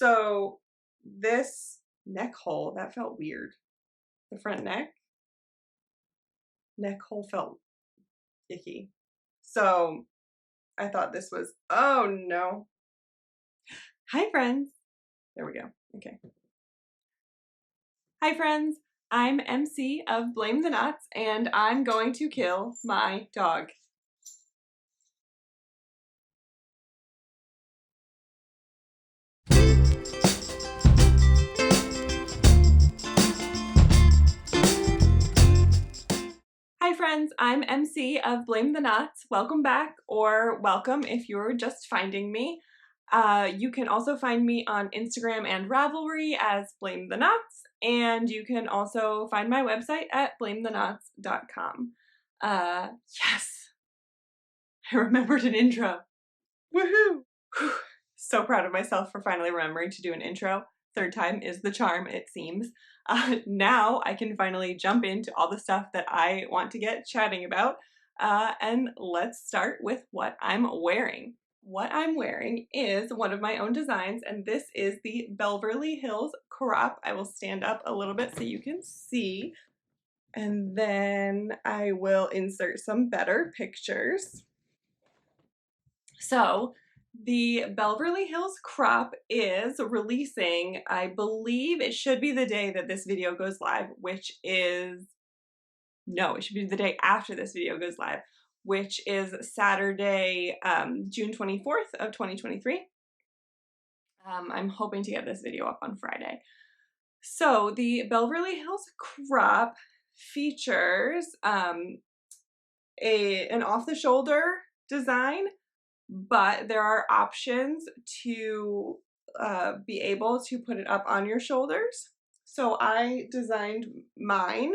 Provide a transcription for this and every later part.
So this neck hole, that felt weird. The front neck hole felt icky. So I thought this was, oh no. Hi friends. There we go. Okay. Hi friends. I'm MC of Blame the Knots and I'm going to kill my dog. Hi friends, I'm MC of Blame the Knots. Welcome back, or welcome if you're just finding me. You can also find me on Instagram and Ravelry as Blame the Knots, and you can also find my website at blametheknots.com. Yes, I remembered an intro. Woohoo! Whew. So proud of myself for finally remembering to do an intro. Third time is the charm, it seems. Now I can finally jump into all the stuff that I want to get chatting about. And let's start with what I'm wearing. What I'm wearing is one of my own designs, and this is the Bellverly Hills Crop. I will stand up a little bit so you can see, and then I will insert some better pictures. So the Bellverly Hills Crop is releasing, I believe it should be the day that this video goes live, which is, no, it should be the day after this video goes live, which is Saturday, June 24th of 2023. I'm hoping to get this video up on Friday. So the Bellverly Hills Crop features an off-the-shoulder design, but there are options to be able to put it up on your shoulders. So I designed mine,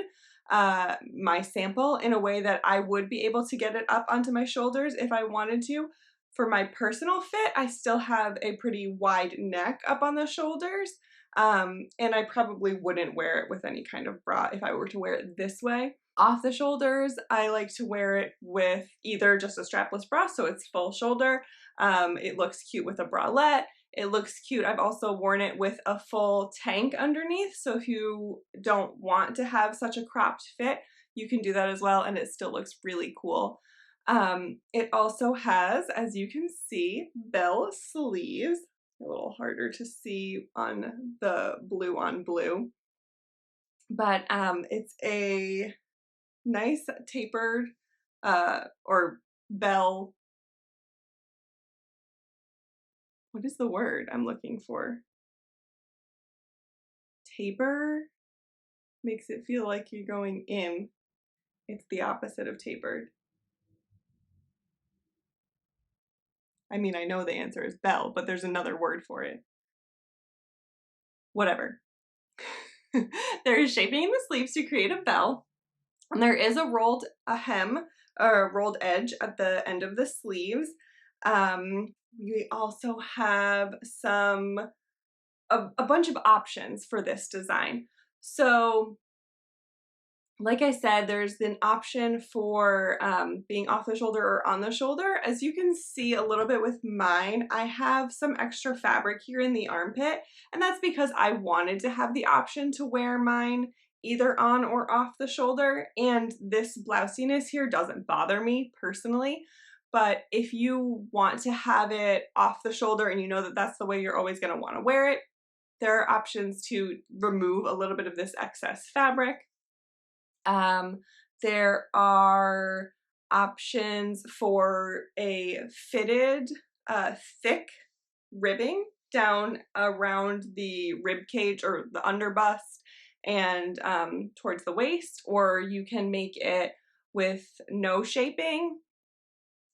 my sample, in a way that I would be able to get it up onto my shoulders if I wanted to. For my personal fit, I still have a pretty wide neck up on the shoulders, and I probably wouldn't wear it with any kind of bra if I were to wear it this way. Off the shoulders, I like to wear it with either just a strapless bra, so it's full shoulder. It looks cute with a bralette. It looks cute. I've also worn it with a full tank underneath, so if you don't want to have such a cropped fit, you can do that as well, and it still looks really cool. It also has, as you can see, bell sleeves. A little harder to see on the blue on blue, but it's a nice tapered or bell, what is the word I'm looking for? Taper makes it feel like you're going in. It's the opposite of tapered. I mean, I know the answer is bell, but there's another word for it. Whatever. There is shaping in the sleeves to create a bell, and there is a rolled hem or rolled edge at the end of the sleeves. We also have a bunch of options for this design. So like I said, there's an option for being off the shoulder or on the shoulder. As you can see a little bit with mine, I have some extra fabric here in the armpit, and that's because I wanted to have the option to wear mine either on or off the shoulder, and this blousiness here doesn't bother me personally. But if you want to have it off the shoulder and you know that that's the way you're always going to want to wear it, there are options to remove a little bit of this excess fabric. There are options for a fitted, thick ribbing down around the rib cage or the underbust and towards the waist, or you can make it with no shaping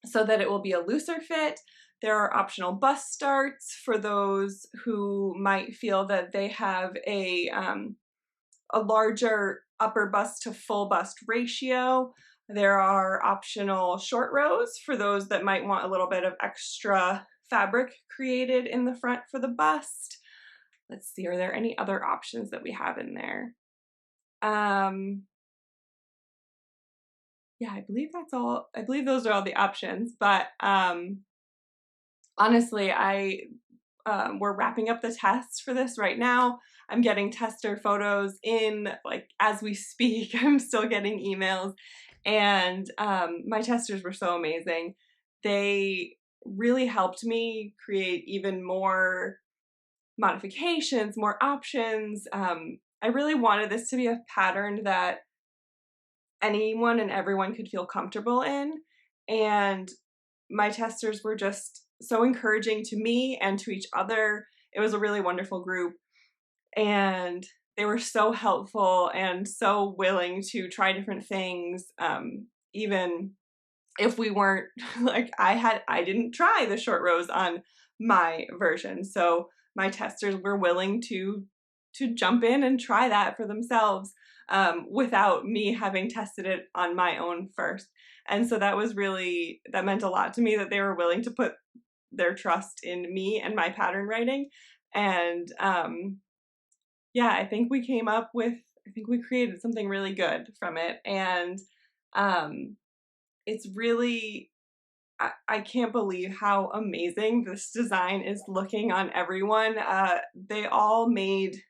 so that it will be a looser fit. There are optional bust starts for those who might feel that they have a larger upper bust to full bust ratio. There are optional short rows for those that might want a little bit of extra fabric created in the front for the bust. Let's see, are there any other options that we have in there? Yeah, I believe that's all. I believe those are all the options, but honestly, we're wrapping up the test for this right now. I'm getting tester photos in, like, as we speak. I'm still getting emails, and my testers were so amazing. They really helped me create even more modifications, more options. I really wanted this to be a pattern that anyone and everyone could feel comfortable in, and my testers were just so encouraging to me and to each other. It was a really wonderful group, and they were so helpful and so willing to try different things, even if we weren't like I didn't try the short rows on my version, so my testers were willing to jump in and try that for themselves, without me having tested it on my own first. And so that meant a lot to me, that they were willing to put their trust in me and my pattern writing. And yeah, I think we created something really good from it. And it's really, I can't believe how amazing this design is looking on everyone. They all made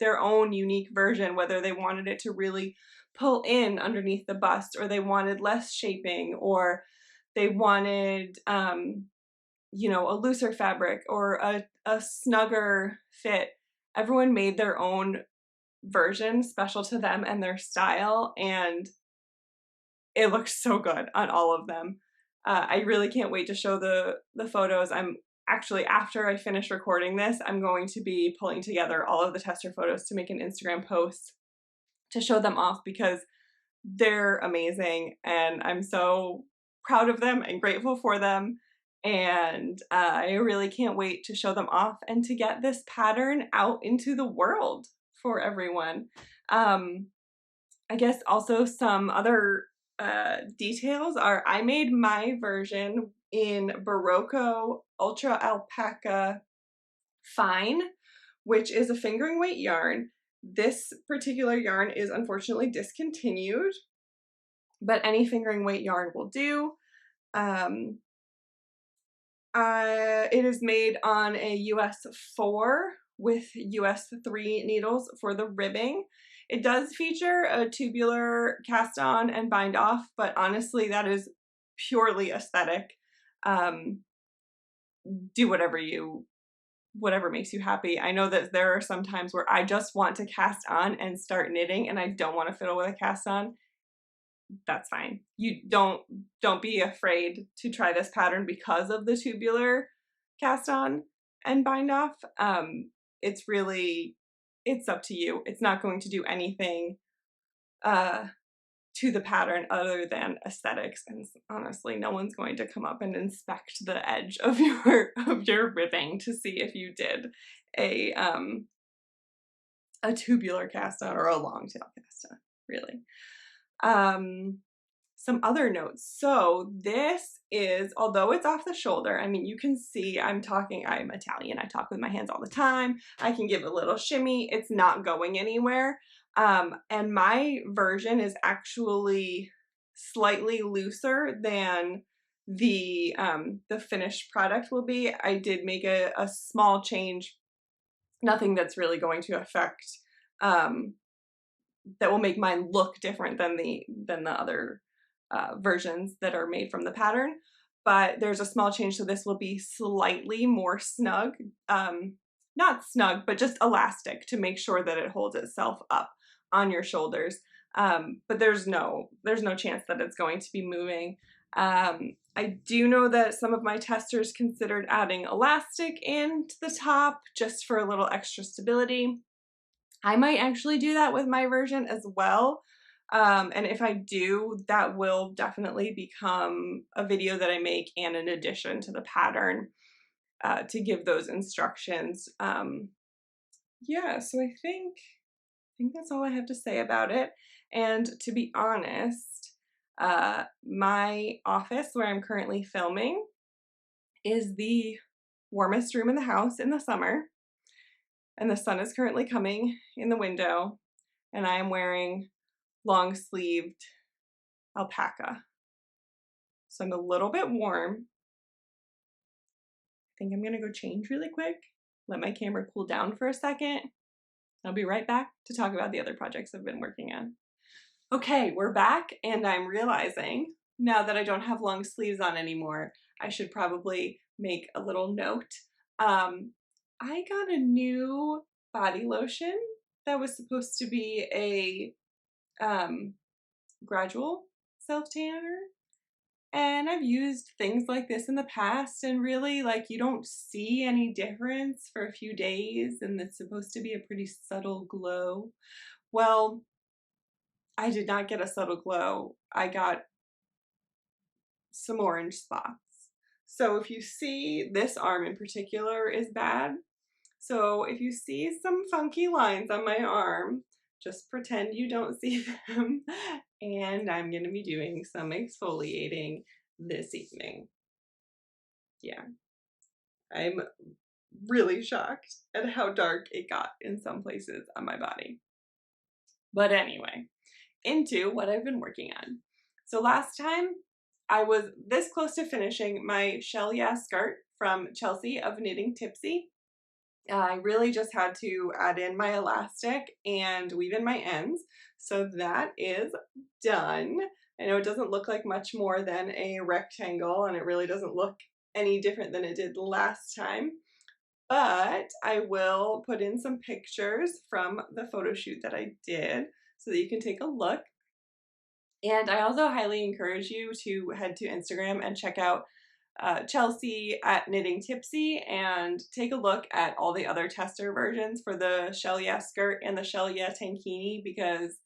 their own unique version, whether they wanted it to really pull in underneath the bust, or they wanted less shaping, or they wanted, you know, a looser fabric or a snugger fit. Everyone made their own version special to them and their style, and it looks so good on all of them. I really can't wait to show the photos. I'm actually, after I finish recording this, I'm going to be pulling together all of the tester photos to make an Instagram post to show them off, because they're amazing and I'm so proud of them and grateful for them. And I really can't wait to show them off and to get this pattern out into the world for everyone. I guess also some other details are, I made my version in Barocco Ultra Alpaca Fine, which is a fingering weight yarn. This particular yarn is unfortunately discontinued, but any fingering weight yarn will do. It is made on a US 4 with US 3 needles for the ribbing. It does feature a tubular cast on and bind off, but honestly, that is purely aesthetic. Do whatever makes you happy. I know that there are some times where I just want to cast on and start knitting and I don't want to fiddle with a cast on. That's fine. You don't be afraid to try this pattern because of the tubular cast on and bind off. It's up to you. It's not going to do anything to the pattern other than aesthetics, and honestly, no one's going to come up and inspect the edge of your ribbing to see if you did a tubular cast on or a long tail cast on, really. Some other notes. So this is, although it's off the shoulder, I mean, you can see I'm Italian. I talk with my hands all the time. I can give a little shimmy. It's not going anywhere. And my version is actually slightly looser than the finished product will be. I did make a small change, nothing that's really going to affect, that will make mine look different than the other versions that are made from the pattern. But there's a small change, so this will be slightly more snug, not snug, but just elastic to make sure that it holds itself up on your shoulders. But there's no chance that it's going to be moving. I do know that some of my testers considered adding elastic into the top just for a little extra stability. I might actually do that with my version as well. And if I do, that will definitely become a video that I make and an addition to the pattern to give those instructions. Yeah, so I think that's all I have to say about it. And to be honest, my office where I'm currently filming is the warmest room in the house in the summer. And the sun is currently coming in the window, and I am wearing long-sleeved alpaca. So I'm a little bit warm. think I'm gonna go change really quick, let my camera cool down for a second. I'll be right back to talk about the other projects I've been working on. Okay, we're back, and I'm realizing now that I don't have long sleeves on anymore, I should probably make a little note. I got a new body lotion that was supposed to be a gradual self-tanner. And I've used things like this in the past, and really, like, you don't see any difference for a few days, and it's supposed to be a pretty subtle glow. Well, I did not get a subtle glow. I got some orange spots. So if you see, this arm in particular is bad. So if you see some funky lines on my arm, just pretend you don't see them. And I'm going to be doing some exfoliating this evening. Yeah, I'm really shocked at how dark it got in some places on my body. But anyway, into what I've been working on. So last time I was this close to finishing my Yea Skirt from Chelsea of Knitting Tipsy. I really just had to add in my elastic and weave in my ends. So that is done. I know it doesn't look like much more than a rectangle, and it really doesn't look any different than it did last time. But I will put in some pictures from the photo shoot that I did so that you can take a look. And I also highly encourage you to head to Instagram and check out Chelsea at Knitting Tipsy and take a look at all the other tester versions for the Yea Skirt and the Yea Tankini, because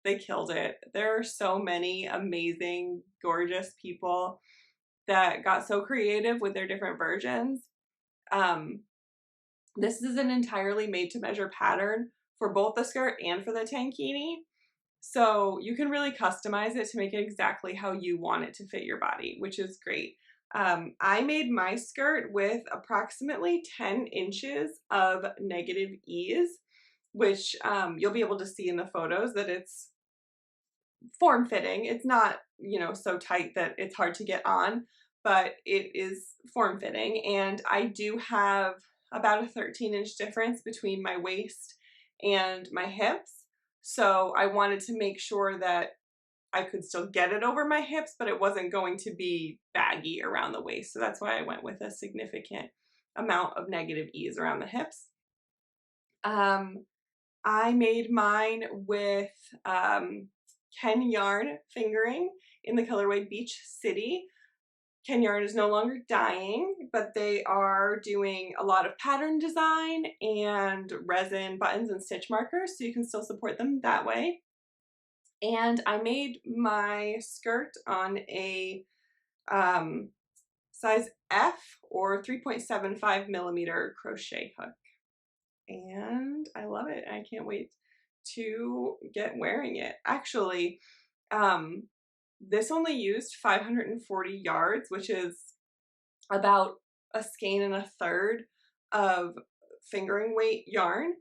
they killed it. There are so many amazing, gorgeous people that got so creative with their different versions. This is an entirely made to measure pattern for both the skirt and for the tankini. So you can really customize it to make it exactly how you want it to fit your body, which is great. I made my skirt with approximately 10 inches of negative ease, which you'll be able to see in the photos that it's form-fitting. It's not, you know, so tight that it's hard to get on, but it is form-fitting. And I do have about a 13-inch difference between my waist and my hips. So I wanted to make sure that I could still get it over my hips, but it wasn't going to be baggy around the waist. So that's why I went with a significant amount of negative ease around the hips. I made mine with Ken Yarn fingering in the colorway Beach City. Ken Yarn is no longer dying, but they are doing a lot of pattern design and resin buttons and stitch markers, so you can still support them that way. And I made my skirt on a size F or 3.75 millimeter crochet hook. And I love it. I can't wait to get wearing it. Actually, this only used 540 yards, which is about a skein and a third of fingering weight yarn.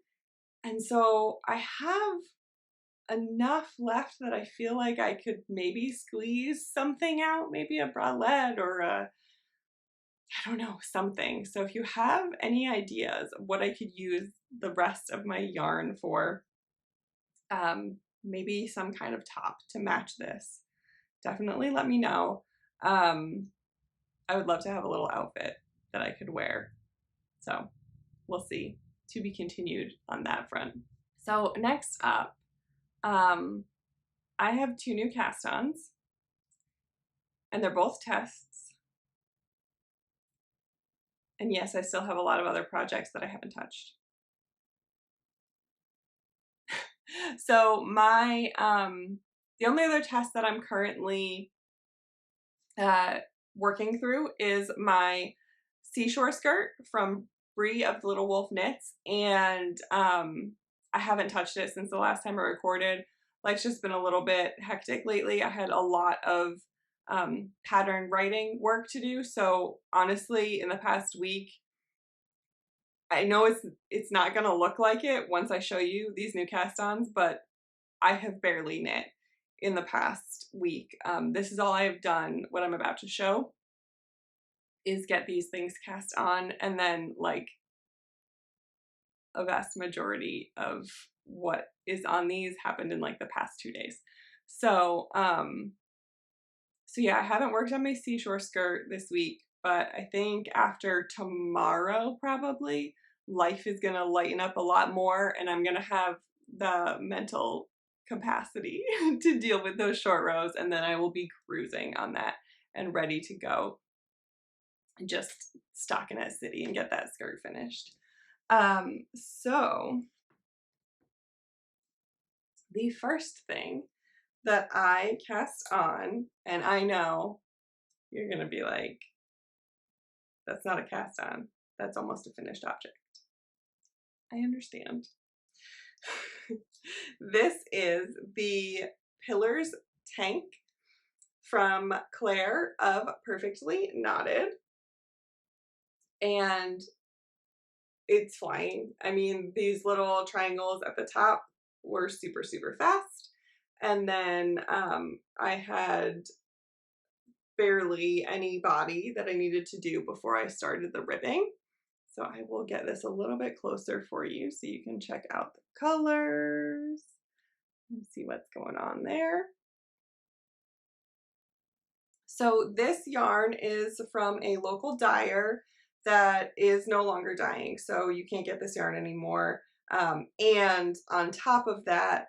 And so I have enough left that I feel like I could maybe squeeze something out, maybe a bralette or a, I don't know, something. So if you have any ideas of what I could use the rest of my yarn for, maybe some kind of top to match this, definitely let me know. I would love to have a little outfit that I could wear. So we'll see. To be continued on that front. So next up, I have 2 new cast-ons, and they're both tests. And yes, I still have a lot of other projects that I haven't touched. So my, the only other test that I'm currently working through is my seashore skirt from Bree of the Little Wolf Knits, and I haven't touched it since the last time I recorded. Life's just been a little bit hectic lately. I had a lot of pattern writing work to do, so honestly in the past week, I know it's not gonna look like it once I show you these new cast-ons, but I have barely knit in the past week. This is all I have done, what I'm about to show. is get these things cast on, and then like a vast majority of what is on these happened in like the past 2 days. So, so yeah, I haven't worked on my seashore skirt this week, but I think after tomorrow, probably, life is gonna lighten up a lot more, and I'm gonna have the mental capacity to deal with those short rows, and then I will be cruising on that and ready to go and just stock in a city and get that skirt finished. So the first thing that I cast on, and I know you're gonna be like, that's not a cast on, that's almost a finished object. I understand. This is the Pillars tank from Claire of Perfectly Knotted, and it's flying. I mean, these little triangles at the top were super, super fast. And then I had barely any body that I needed to do before I started the ribbing. So I will get this a little bit closer for you so you can check out the colors and see what's going on there. So this yarn is from a local dyer that is no longer dyeing, so you can't get this yarn anymore. And on top of that,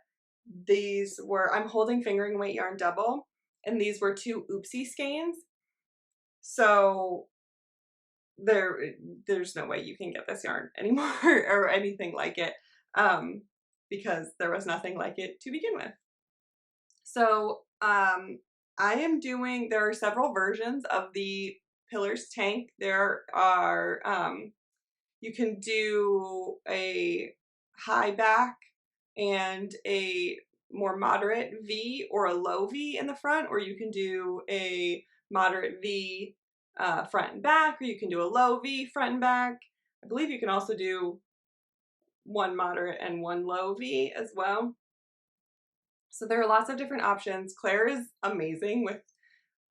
these were, I'm holding fingering weight yarn double, and these were 2 oopsie skeins. So there's no way you can get this yarn anymore or anything like it, because there was nothing like it to begin with. So I am doing, there are several versions of the Pillars tank. There are, you can do a high back and a more moderate V or a low V in the front, or you can do a moderate V front and back, or you can do a low V front and back. I believe you can also do one moderate and one low V as well. So there are lots of different options. Claire is amazing with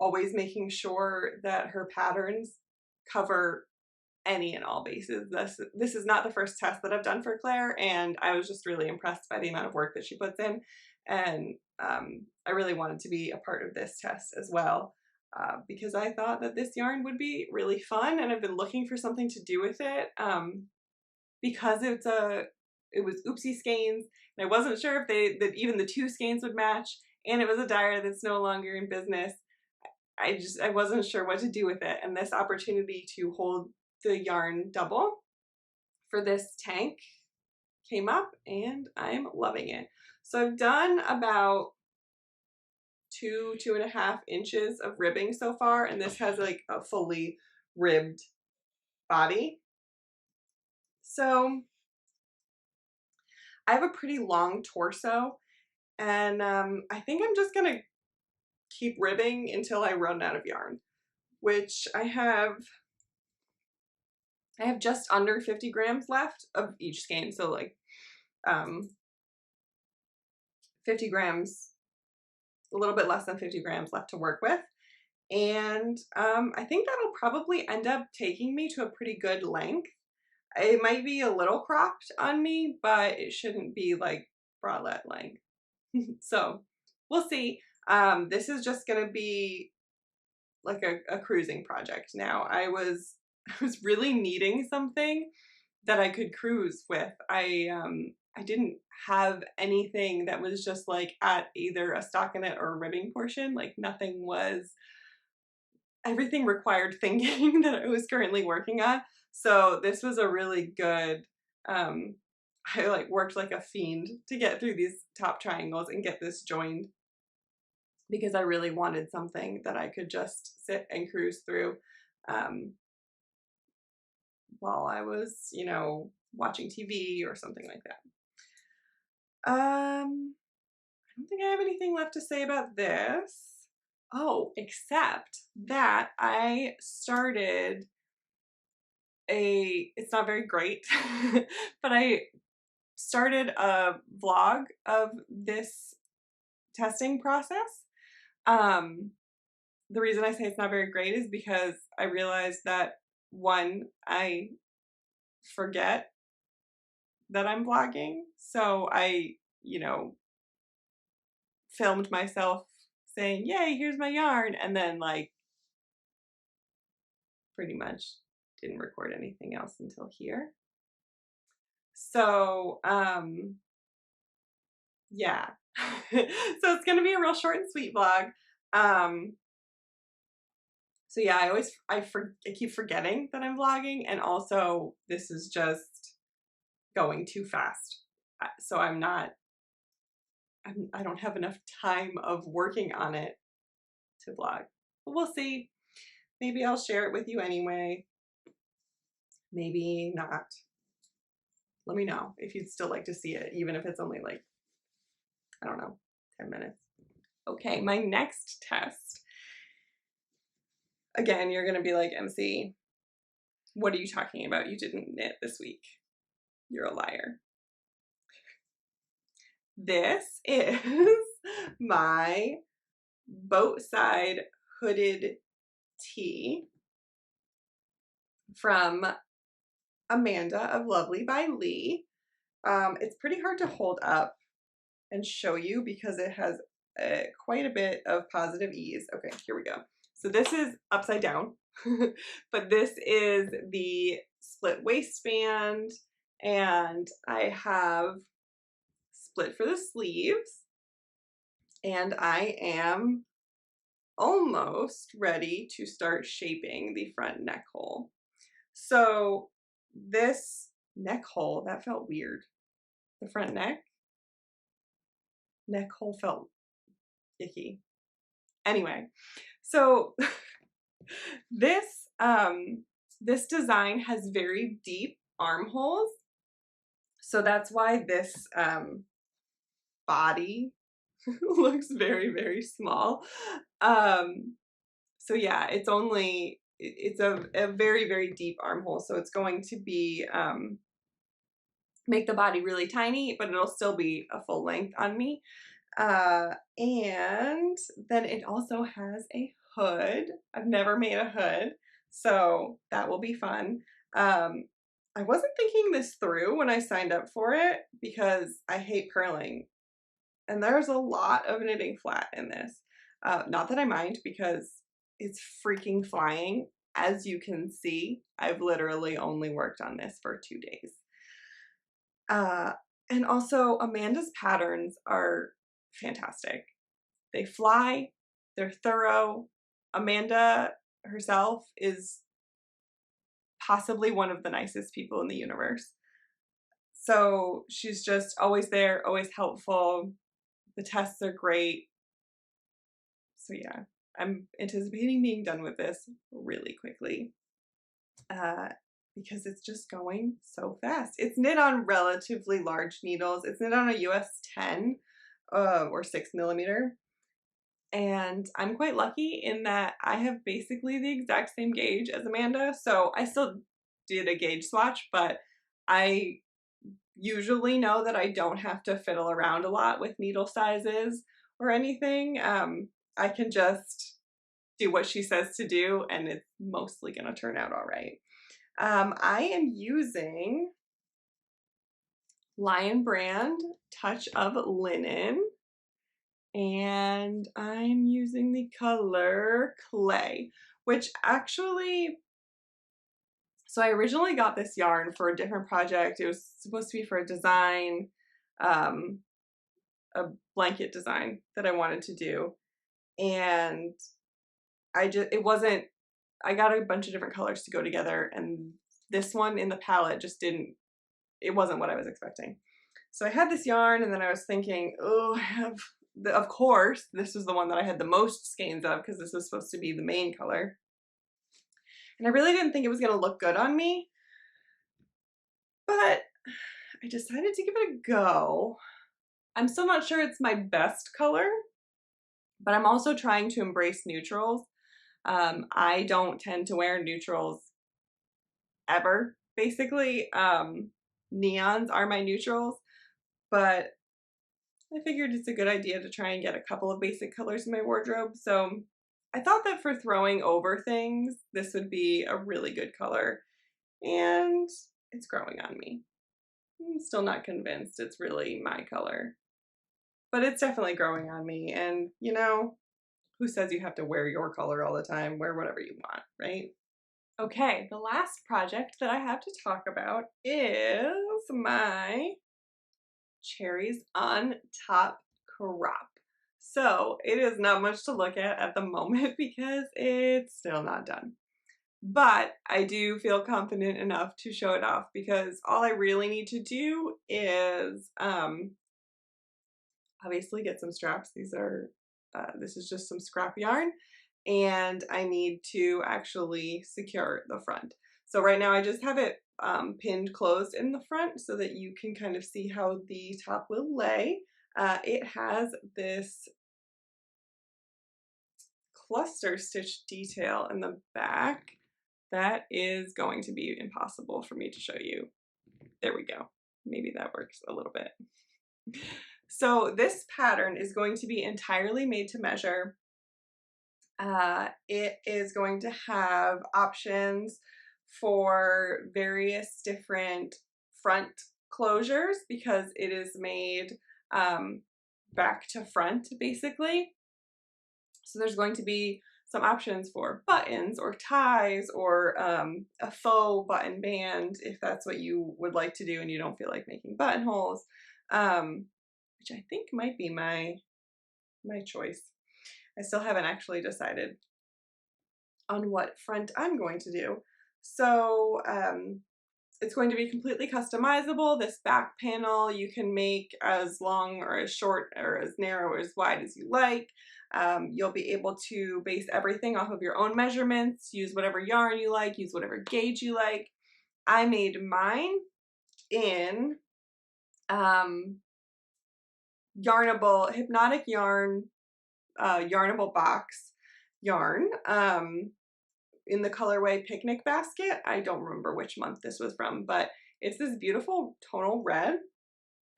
always making sure that her patterns cover any and all bases. This is not the first test that I've done for Claire, and I was just really impressed by the amount of work that she puts in, and I really wanted to be a part of this test as well, because I thought that this yarn would be really fun, and I've been looking for something to do with it, because it was oopsie skeins, and I wasn't sure if that even the 2 skeins would match, and it was a dyer that's no longer in business. I wasn't sure what to do with it, and this opportunity to hold the yarn double for this tank came up, and I'm loving it. So I've done about 2.5 inches of ribbing so far, and this has like a fully ribbed body. So I have a pretty long torso, and I think I'm just gonna keep ribbing until I run out of yarn, which I have just under 50 grams left of each skein, so like 50 grams, a little bit less than 50 grams left to work with. And I think that'll probably end up taking me to a pretty good length. It might be a little cropped on me, but it shouldn't be like bralette length. So we'll see. This is just gonna be like a cruising project now. I was really needing something that I could cruise with. I didn't have anything that was just like at either a stockinette or a ribbing portion. Like nothing was, everything required thinking that I was currently working on. So this was a really good, I like worked like a fiend to get through these top triangles and get this joined, because I really wanted something that I could just sit and cruise through while I was, you know, watching TV or something like that. I don't think I have anything left to say about this. Oh, except that I started it's not very great, but I started a vlog of this testing process. the reason I say it's not very great is because I realized that, one, I forget that I'm vlogging. So I, you know, filmed myself saying, "Yay, here's my yarn," and then like pretty much didn't record anything else until here. So, yeah. So it's gonna be a real short and sweet vlog. Um, so yeah, I keep forgetting that I'm vlogging, and also this is just going too fast. So I don't have enough time of working on it to vlog. But we'll see. Maybe I'll share it with you anyway. Maybe not. Let me know if you'd still like to see it, even if it's only like, I don't know, 10 minutes. Okay, my next test. Again, you're gonna be like, MC, what are you talking about? You didn't knit this week. You're a liar. This is my Boatside hooded tee from Amanda of Lovely by Lee. It's pretty hard to hold up and show you because it has quite a bit of positive ease. Okay, here we go. So this is upside down, but this is the split waistband, and I have split for the sleeves, and I am almost ready to start shaping the front neck hole. So this neck hole, that felt weird. The front neck hole felt icky. Anyway, so this this design has very deep armholes. So that's why this body looks very, very small. So yeah, it's a very, very deep armhole. So it's going to be make the body really tiny, but it'll still be a full length on me. And then it also has a hood. I've never made a hood, so that will be fun. I wasn't thinking this through when I signed up for it because I hate purling, and there's a lot of knitting flat in this. Not that I mind because it's freaking flying. As you can see, I've literally only worked on this for 2 days. And also Amanda's patterns are fantastic. They fly, they're thorough. Amanda herself is possibly one of the nicest people in the universe. So she's just always there, always helpful. The tests are great. So yeah, I'm anticipating being done with this really quickly because it's just going so fast. It's knit on relatively large needles. It's knit on a US 10 or 6mm. And I'm quite lucky in that I have basically the exact same gauge as Amanda. So I still did a gauge swatch, but I usually know that I don't have to fiddle around a lot with needle sizes or anything. I can just do what she says to do, and it's mostly going to turn out all right. I am using Lion Brand Touch of Linen, and I'm using the color Clay, which actually, so I originally got this yarn for a different project. It was supposed to be for a design, a blanket design that I wanted to do, and I got a bunch of different colors to go together, and this one in the palette just it wasn't what I was expecting. So I had this yarn, and then I was thinking, oh, of course, this was the one that I had the most skeins of because this was supposed to be the main color. And I really didn't think it was going to look good on me, but I decided to give it a go. I'm still not sure it's my best color, but I'm also trying to embrace neutrals. I don't tend to wear neutrals ever, basically. Neons are my neutrals, but I figured it's a good idea to try and get a couple of basic colors in my wardrobe. So I thought that for throwing over things, this would be a really good color, and it's growing on me. I'm still not convinced it's really my color, but it's definitely growing on me, and you know, who says you have to wear your color all the time? Wear whatever you want, right? Okay, the last project that I have to talk about is my Cherries on Top Crop. So it is not much to look at the moment because it's still not done. But I do feel confident enough to show it off because all I really need to do is obviously get some straps. This is just some scrap yarn, and I need to actually secure the front. So right now I just have it pinned closed in the front so that you can kind of see how the top will lay. It has this cluster stitch detail in the back that is going to be impossible for me to show you. There we go. Maybe that works a little bit. So this pattern is going to be entirely made to measure. It is going to have options for various different front closures because it is made back to front basically. So there's going to be some options for buttons or ties or a faux button band if that's what you would like to do and you don't feel like making buttonholes, which I think might be my choice. I still haven't actually decided on what front I'm going to do. So it's going to be completely customizable. This back panel you can make as long or as short or as narrow or as wide as you like. You'll be able to base everything off of your own measurements, use whatever yarn you like, use whatever gauge you like. I made mine in yarnable, hypnotic yarn, yarnable box yarn in the colorway Picnic Basket. I don't remember which month this was from, but it's this beautiful tonal red,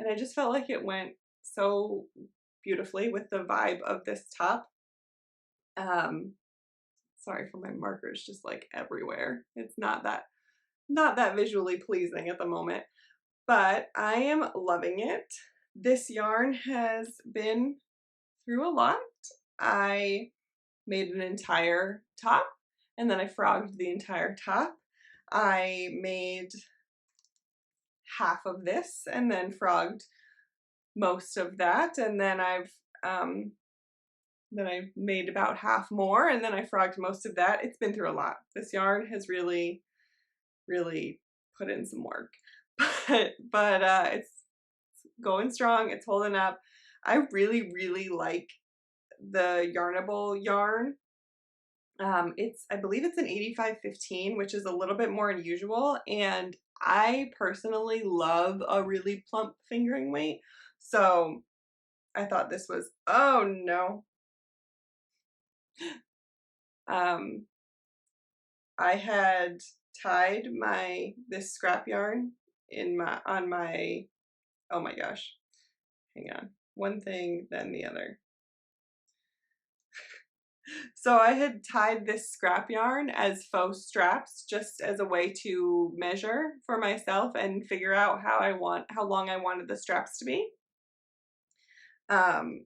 and I just felt like it went so beautifully with the vibe of this top. Sorry for my markers just like everywhere. It's not that visually pleasing at the moment, but I am loving it. This yarn has been through a lot. I made an entire top and then I frogged the entire top. I made half of this and then frogged most of that, and then I made about half more and then I frogged most of that. It's been through a lot. This yarn has really put in some work, but it's going strong. It's holding up. I really like the yarnable yarn. I believe it's an 85-15, which is a little bit more unusual, and I personally love a really plump fingering weight, so I thought this was, oh no. I had tied this scrap yarn on my, oh my gosh, hang on, one thing then the other. So I had tied this scrap yarn as faux straps just as a way to measure for myself and figure out how long I wanted the straps to be. And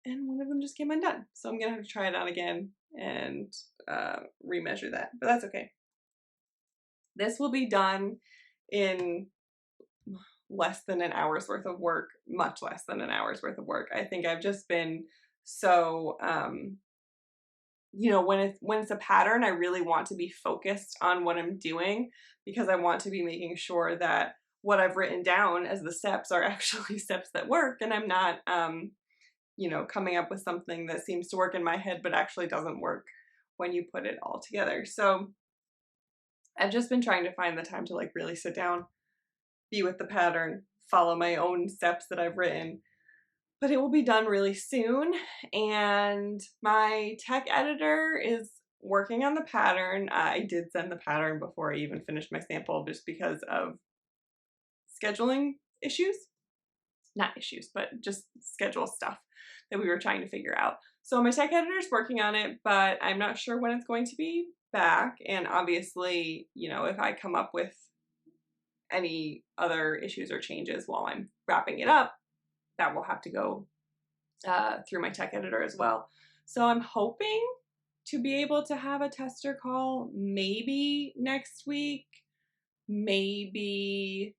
one of them just came undone. So I'm gonna have to try it on again and remeasure that, but that's okay. This will be done in less than an hour's worth of work, much less than an hour's worth of work. I think I've just been so you know, when it's a pattern, I really want to be focused on what I'm doing because I want to be making sure that what I've written down as the steps are actually steps that work, and I'm not, you know, coming up with something that seems to work in my head but actually doesn't work when you put it all together. So I've just been trying to find the time to like really sit down, be with the pattern, follow my own steps that I've written. But it will be done really soon, and my tech editor is working on the pattern. I did send the pattern before I even finished my sample just because of scheduling issues. Not issues, but just schedule stuff that we were trying to figure out. So my tech editor is working on it, but I'm not sure when it's going to be back. And obviously, you know, if I come up with any other issues or changes while I'm wrapping it up, that will have to go through my tech editor as well. So I'm hoping to be able to have a tester call maybe next week, maybe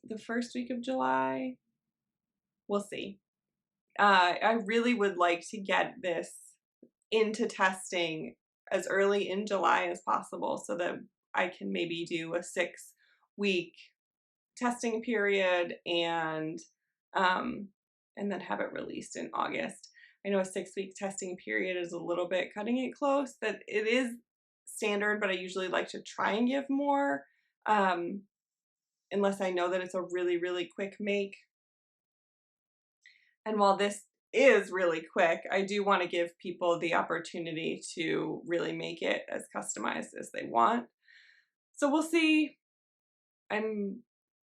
the first week of July. We'll see. I really would like to get this into testing as early in July as possible so that I can maybe do a 6-week testing period and then have it released in August. I know a 6-week testing period is a little bit cutting it close, that it is standard, but I usually like to try and give more, unless I know that it's a really, really quick make. And while this is really quick, I do want to give people the opportunity to really make it as customized as they want. So we'll see. I'm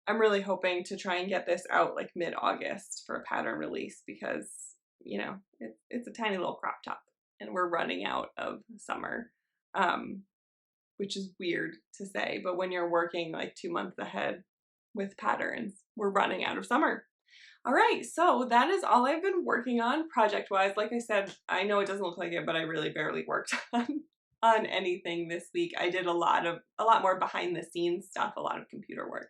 really hoping to try and get this out like mid-August for a pattern release because, you know, it's a tiny little crop top and we're running out of summer, which is weird to say, but when you're working like 2 months ahead with patterns, we're running out of summer. All right, so that is all I've been working on project-wise. Like I said, I know it doesn't look like it, but I really barely worked on anything this week. I did a lot more behind the scenes stuff, a lot of computer work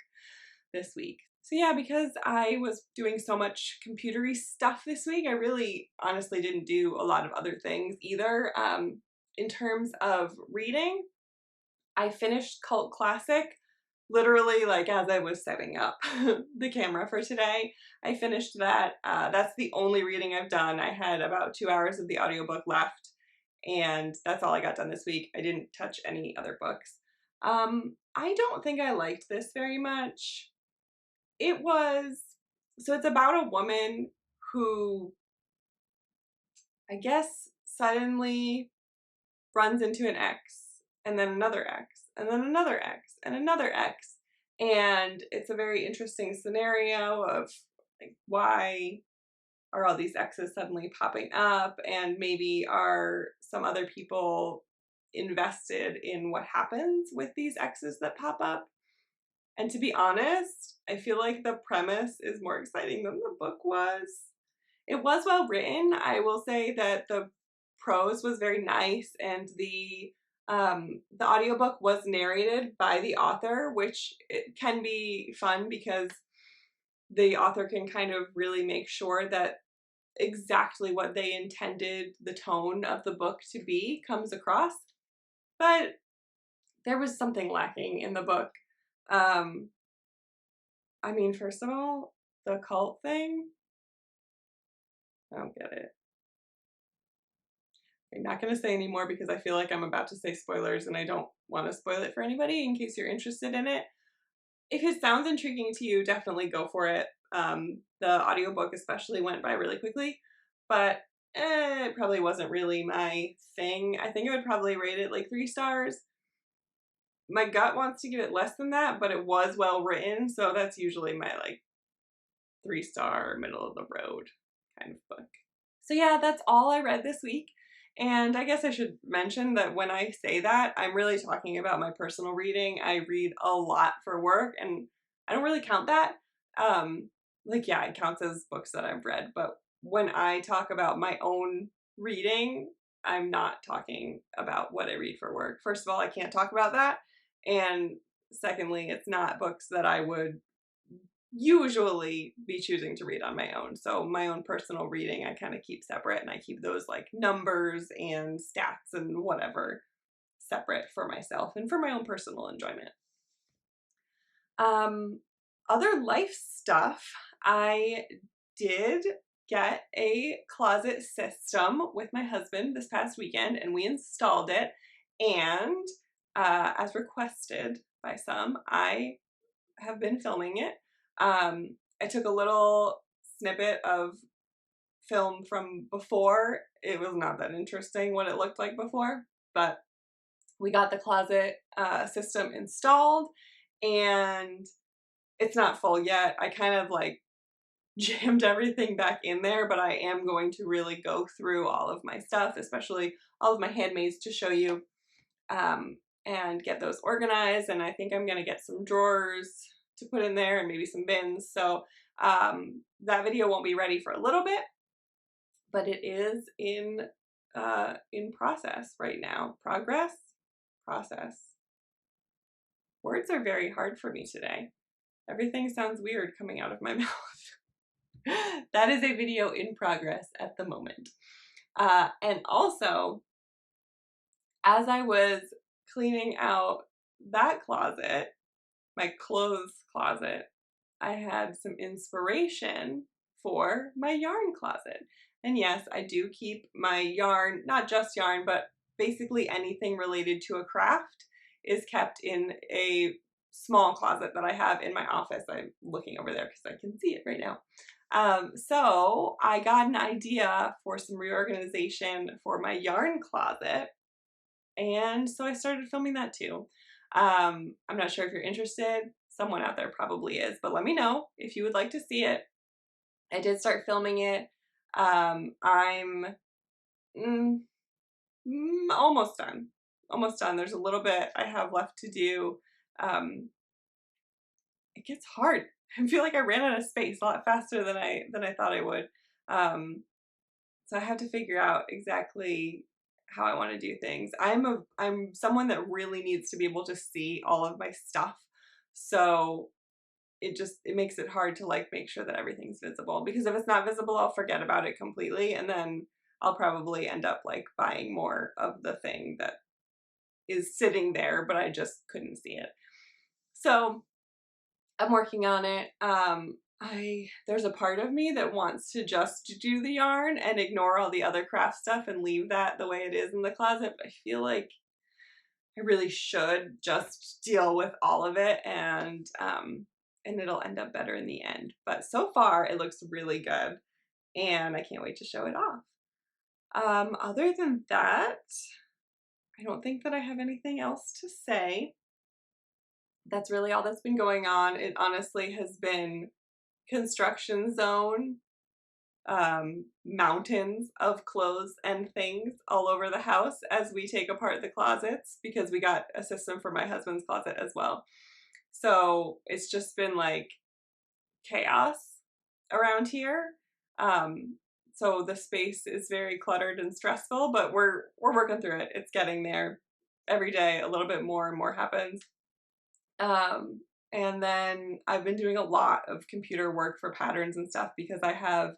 this week. So yeah, because I was doing so much computery stuff this week, I really honestly didn't do a lot of other things either. In terms of reading, I finished Cult Classic literally like as I was setting up the camera for today. I finished that. That's the only reading I've done. I had about 2 hours of the audiobook left and that's all I got done this week. I didn't touch any other books. I don't think I liked this very much. So it's about a woman who, I guess, suddenly runs into an ex, and then another ex, and then another ex, and another ex. And it's a very interesting scenario of like, why are all these exes suddenly popping up, and maybe are some other people invested in what happens with these exes that pop up. And to be honest, I feel like the premise is more exciting than the book was. It was well written. I will say that the prose was very nice and the audiobook was narrated by the author, which it can be fun because the author can kind of really make sure that exactly what they intended the tone of the book to be comes across. But there was something lacking in the book. I mean, first of all, the cult thing, I don't get it. I'm not going to say anymore because I feel like I'm about to say spoilers and I don't want to spoil it for anybody in case you're interested in it. If it sounds intriguing to you, definitely go for it. The audiobook especially went by really quickly, but it probably wasn't really my thing. I think I would probably rate it like 3 stars. My gut wants to give it less than that, but it was well written, so that's usually my like 3-star, middle of the road kind of book. So yeah, that's all I read this week. And I guess I should mention that when I say that, I'm really talking about my personal reading. I read a lot for work and I don't really count that. Like, yeah, it counts as books that I've read, but when I talk about my own reading, I'm not talking about what I read for work. First of all, I can't talk about that. And secondly, it's not books that I would usually be choosing to read on my own. So my own personal reading, I kind of keep separate and I keep those like numbers and stats and whatever separate for myself and for my own personal enjoyment. Other life stuff, I did get a closet system with my husband this past weekend and we installed it, and as requested by some, I have been filming it. I took a little snippet of film from before. It was not that interesting what it looked like before, but we got the closet system installed and it's not full yet. I kind of like jammed everything back in there, but I am going to really go through all of my stuff, especially all of my handmaids, to show you and get those organized. And I think I'm going to get some drawers to put in there and maybe some bins. So that video won't be ready for a little bit, but it is in process right now. Process. Words are very hard for me today. Everything sounds weird coming out of my mouth. That is a video in progress at the moment. And also, as I was cleaning out that closet, my clothes closet, I had some inspiration for my yarn closet. And yes, I do keep my yarn, not just yarn, but basically anything related to a craft is kept in a small closet that I have in my office. I'm looking over there because I can see it right now. So I got an idea for some reorganization for my yarn closet. And so I started filming that too. I'm not sure if you're interested. Someone out there probably is, but let me know if you would like to see it. I did start filming it. I'm almost done. Almost done. There's a little bit I have left to do. It gets hard. I feel like I ran out of space a lot faster than I thought I would. So I have to figure out exactly how I want to do things. I'm someone that really needs to be able to see all of my stuff. So it makes it hard to like make sure that everything's visible, because if it's not visible, I'll forget about it completely, and then I'll probably end up like buying more of the thing that is sitting there, but I just couldn't see it. So I'm working on it. There's a part of me that wants to just do the yarn and ignore all the other craft stuff and leave that the way it is in the closet, but I feel like I really should just deal with all of it, and it'll end up better in the end. But so far it looks really good and I can't wait to show it off. Other than that, I don't think that I have anything else to say. That's really all that's been going on. It honestly has been construction zone, mountains of clothes and things all over the house as we take apart the closets, because we got a system for my husband's closet as well. So it's just been like chaos around here. So the space is very cluttered and stressful, but we're working through it. It's getting there. Every day a little bit more and more happens. And then I've been doing a lot of computer work for patterns and stuff, because I have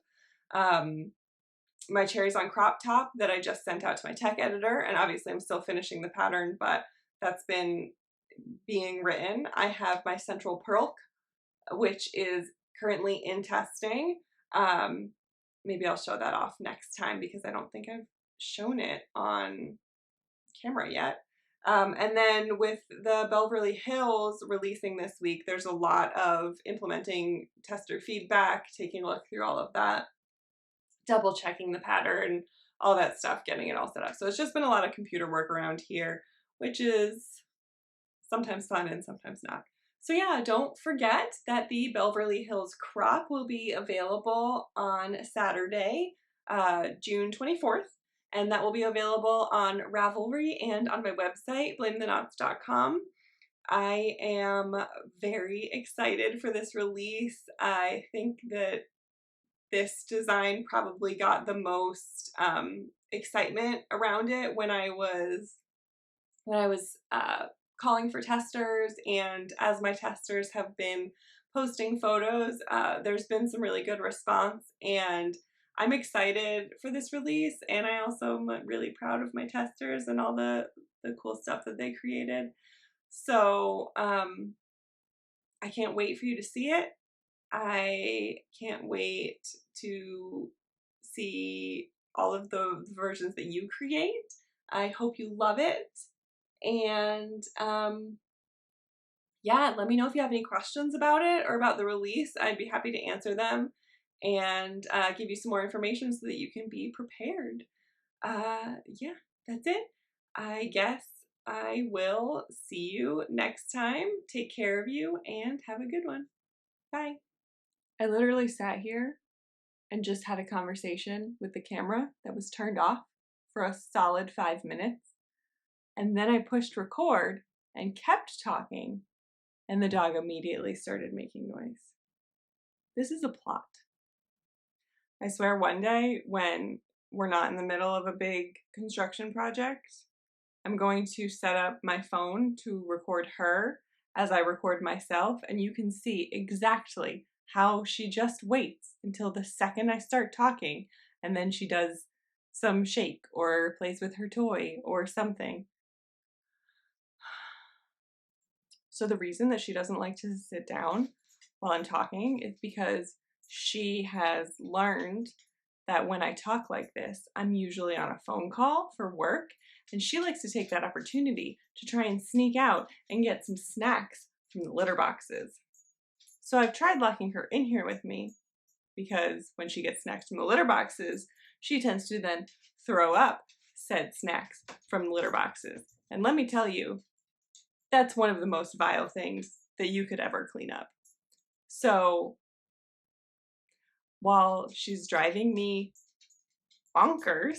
my Cherries on crop top that I just sent out to my tech editor, and obviously I'm still finishing the pattern, but that's been being written. I have my central purl, which is currently in testing. Maybe I'll show that off next time, because I don't think I've shown it on camera yet. And then with the Bellverly Hills releasing this week, there's a lot of implementing tester feedback, taking a look through all of that, double checking the pattern, all that stuff, getting it all set up. So it's just been a lot of computer work around here, which is sometimes fun and sometimes not. So yeah, don't forget that the Bellverly Hills Crop will be available on Saturday, June 24th. And that will be available on Ravelry and on my website, blametheknots.com. I am very excited for this release. I think that this design probably got the most excitement around it when I was calling for testers, and as my testers have been posting photos, there's been some really good response, and I'm excited for this release, and I also am really proud of my testers and all the cool stuff that they created. So I can't wait for you to see it. I can't wait to see all of the versions that you create. I hope you love it. And yeah, let me know if you have any questions about it or about the release. I'd be happy to answer them and give you some more information so that you can be prepared. Yeah, that's it. I guess I will see you next time. Take care of you and have a good one. Bye. I literally sat here and just had a conversation with the camera that was turned off for a solid 5 minutes. And then I pushed record and kept talking, and the dog immediately started making noise. This is a plot. I swear one day when we're not in the middle of a big construction project, I'm going to set up my phone to record her as I record myself, and you can see exactly how she just waits until the second I start talking, and then she does some shake or plays with her toy or something. So the reason that she doesn't like to sit down while I'm talking is because she has learned that when I talk like this, I'm usually on a phone call for work, and she likes to take that opportunity to try and sneak out and get some snacks from the litter boxes. So I've tried locking her in here with me, because when she gets snacks from the litter boxes, she tends to then throw up said snacks from the litter boxes. And let me tell you, that's one of the most vile things that you could ever clean up. So while she's driving me bonkers,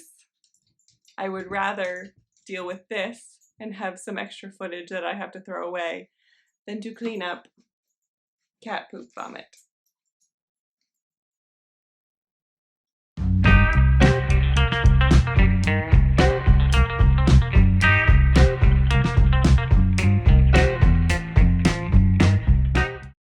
I would rather deal with this and have some extra footage that I have to throw away than to clean up cat poop vomit.